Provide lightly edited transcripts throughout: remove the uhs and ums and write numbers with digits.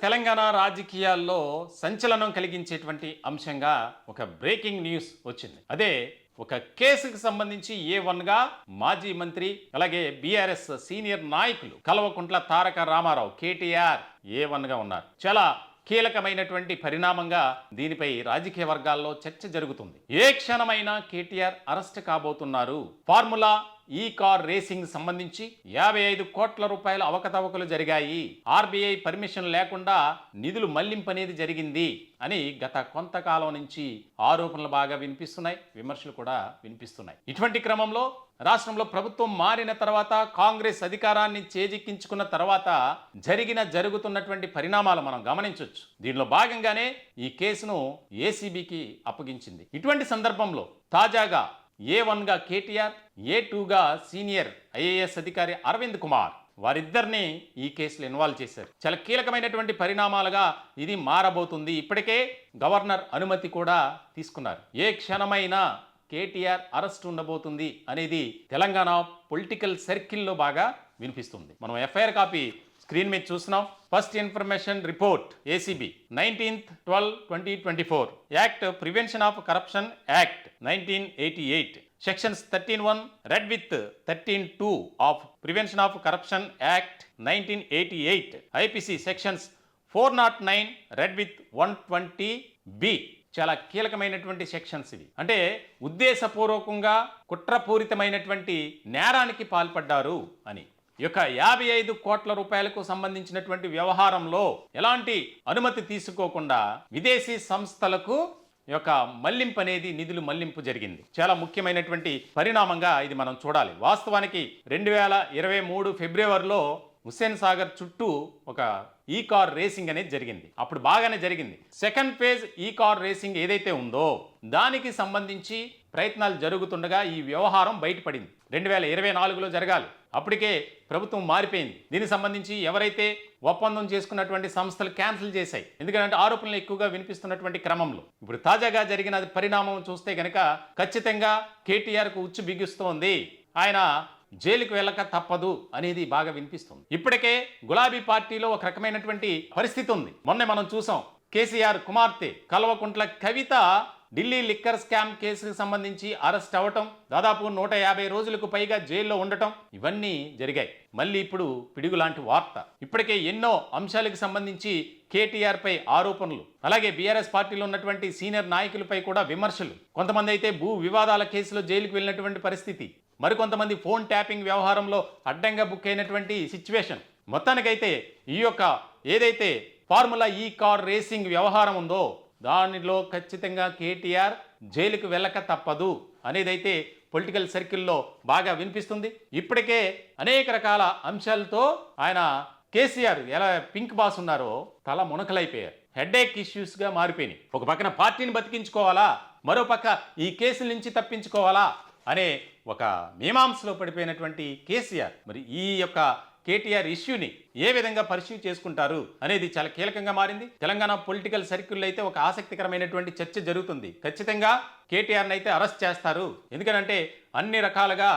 తెలంగాణ రాజకీయాల్లో సంచలనం కలిగించేటువంటి అంశంగా ఒక బ్రేకింగ్ న్యూస్ వచ్చింది. అదే ఒక కేసుకు సంబంధించి A1గా మాజీ మంత్రి అలాగే బీఆర్ఎస్ సీనియర్ నాయకులు కల్వకుంట్ల తారక రామారావు కేటీఆర్ A1గా ఉన్నారు. చాలా కీలకమైనటువంటి పరిణామంగా దీనిపై రాజకీయ వర్గాల్లో చర్చ జరుగుతుంది. ఏ క్షణమైనా కేటీఆర్ అరెస్ట్ కాబోతున్నారు. ఫార్ములా ఈ కార్ రేసింగ్ సంబంధించి 55 కోట్ల రూపాయల అవకతవకలు జరిగాయి. ఆర్బీఐ పర్మిషన్ లేకుండా నిధులు మళ్లింపు అనేది జరిగింది అని గత కొంతకాలం నుంచి ఆరోపణలు బాగా వినిపిస్తున్నాయి, విమర్శలు కూడా వినిపిస్తున్నాయి. ఇటువంటి క్రమంలో రాష్ట్రంలో ప్రభుత్వం మారిన తర్వాత, కాంగ్రెస్ అధికారాన్ని చేజిక్కించుకున్న తర్వాత జరుగుతున్నటువంటి పరిణామాలు మనం గమనించవచ్చు. దీనిలో భాగంగానే ఈ కేసును ఏసీబీకి అప్పగించింది. ఇటువంటి సందర్భంలో తాజాగా A1గా కేటీఆర్, A2గా సీనియర్ ఐఏఎస్ అధికారి అరవింద్ కుమార్ వారిద్దరిని ఈ కేసులో ఇన్వాల్వ్ చేశారు. చాలా కీలకమైనటువంటి పరిణామాలుగా ఇది మారబోతుంది. ఇప్పటికే గవర్నర్ అనుమతి కూడా తీసుకున్నారు. ఏ క్షణమైనా కేటీఆర్ అరెస్ట్ ఉండబోతుంది అనేది తెలంగాణ పొలిటికల్ సర్కిల్లో బాగా వినిపిస్తుంది. మనం ఎఫ్ఐఆర్ కాపీ స్క్రీన్ మీద చూస్తున్నాం. First information report ACB 19/12/2024 act prevention of corruption act 1988 sections 13(1) red with 13(2) of prevention of corruption act 1988 IPC sections 409 red with 120(b). చాలా కీలకమైనటువంటి సెక్షన్స్ ఇవి. అంటే ఉద్దేశపూర్వకంగా కుట్రపూరితమైనటువంటి నేరానికి పాల్పడ్డారు అని. ఈ యొక్క 55 కోట్ల రూపాయలకు సంబంధించినటువంటి వ్యవహారంలో ఎలాంటి అనుమతి తీసుకోకుండా విదేశీ సంస్థలకు ఈ యొక్క మళ్లింపు అనేది నిధులు మళ్లింపు జరిగింది. చాలా ముఖ్యమైనటువంటి పరిణామంగా ఇది మనం చూడాలి. వాస్తవానికి 2023 ఫిబ్రవరిలో హుస్సేన్ సాగర్ చుట్టూ ఒక ఈ కార్ రేసింగ్ అనేది జరిగింది. అప్పుడు బాగానే జరిగింది. సెకండ్ ఫేజ్ ఈ కార్ రేసింగ్ ఏదైతే ఉందో దానికి సంబంధించి ప్రయత్నాలు జరుగుతుండగా ఈ వ్యవహారం బయటపడింది. 2024లో జరగాలి. అప్పటికే ప్రభుత్వం మారిపోయింది. దీనికి సంబంధించి ఎవరైతే ఒప్పందం చేసుకున్నటువంటి సంస్థలు క్యాన్సిల్ చేశాయి. ఎందుకంటే ఆరోపణలు ఎక్కువగా వినిపిస్తున్నటువంటి క్రమంలో ఇప్పుడు తాజాగా జరిగిన పరిణామం చూస్తే కనుక ఖచ్చితంగా కేటీఆర్కు ఉచ్చు బిగిస్తోంది. ఆయన జైలుకు వెళ్ళక తప్పదు అనేది బాగా వినిపిస్తుంది. ఇప్పటికే గులాబీ పార్టీలో ఒక రకమైనటువంటి పరిస్థితి ఉంది. మొన్నే మనం చూసాం, కేసీఆర్ కుమార్తె కల్వకుంట్ల కవిత ఢిల్లీ లిక్కర్ స్కామ్ కేసుకు సంబంధించి అరెస్ట్ అవ్వటం, దాదాపు 150 రోజులకు పైగా జైల్లో ఉండటం, ఇవన్నీ జరిగాయి. మళ్ళీ ఇప్పుడు పిడుగు లాంటి వార్త. ఇప్పటికే ఎన్నో అంశాలకు సంబంధించి కేటీఆర్ పై ఆరోపణలు, అలాగే బీఆర్ఎస్ పార్టీలో ఉన్నటువంటి సీనియర్ నాయకులపై కూడా విమర్శలు. కొంతమంది అయితే భూ వివాదాల కేసులో జైలుకు వెళ్ళినటువంటి పరిస్థితి, మరికొంతమంది ఫోన్ ట్యాపింగ్ వ్యవహారంలో అడ్డంగా బుక్ అయినటువంటి సిచ్యువేషన్. మొత్తానికైతే ఈ యొక్క ఏదైతే ఫార్ములా ఈ కార్ రేసింగ్ వ్యవహారం ఉందో దానిలో ఖచ్చితంగా కేటీఆర్ జైలుకు వెళ్ళక తప్పదు అనేదైతే పొలిటికల్ సర్కిల్లో బాగా వినిపిస్తుంది. ఇప్పటికే అనేక రకాల అంశాలతో ఆయన కేసీఆర్ ఎలా పింక్ బాస్ ఉన్నారో తల మునకలైపోయారు. హెడ్ఏక్ ఇష్యూస్గా మారిపోయినాయి. ఒక పక్కన పార్టీని బతికించుకోవాలా, మరో పక్క ఈ కేసుల నుంచి తప్పించుకోవాలా అనే ఒక మీమాంసలో పడిపోయినటువంటి కేసీఆర్ మరి ఈ యొక్క కేటీఆర్ ఇష్యూని ఏ విధంగా పరిశీలి చేసుకుంటారు అనేది చాలా కీలకంగా మారింది. తెలంగాణ పొలిటికల్ సర్కిల్లో అయితే ఒక ఆసక్తికరమైనటువంటి చర్చ జరుగుతుంది. ఖచ్చితంగా కేటీఆర్ని అయితే అరెస్ట్ చేస్తారు. ఎందుకంటే అన్ని రకాలుగా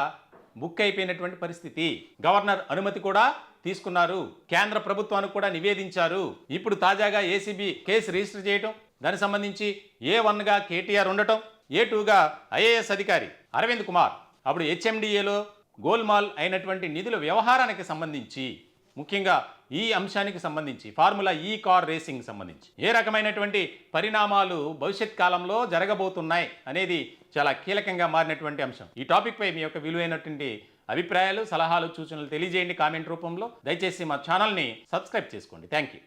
బుక్ అయిపోయినటువంటి పరిస్థితి. గవర్నర్ అనుమతి కూడా తీసుకున్నారు, కేంద్ర ప్రభుత్వానికి కూడా నివేదించారు. ఇప్పుడు తాజాగా ఏసీబీ కేసు రిజిస్టర్ చేయటం, దానికి సంబంధించి A1గా కేటీఆర్ ఉండటం, A2గా ఐఏఎస్ అధికారి అరవింద్ కుమార్ అప్పుడు హెచ్ఎండిఏలో గోల్మాల్ అయినటువంటి నిధుల వ్యవహారానికి సంబంధించి, ముఖ్యంగా ఈ అంశానికి సంబంధించి ఫార్ములా ఈ కార్ రేసింగ్ సంబంధించి ఏ రకమైనటువంటి పరిణామాలు భవిష్యత్ కాలంలో జరగబోతున్నాయి అనేది చాలా కీలకంగా మారినటువంటి అంశం. ఈ టాపిక్ పై మీ యొక్క విలువైనటువంటి అభిప్రాయాలు, సలహాలు, సూచనలు తెలియజేయండి కామెంట్ రూపంలో. దయచేసి మా ఛానల్ని సబ్స్క్రైబ్ చేసుకోండి. Thank you.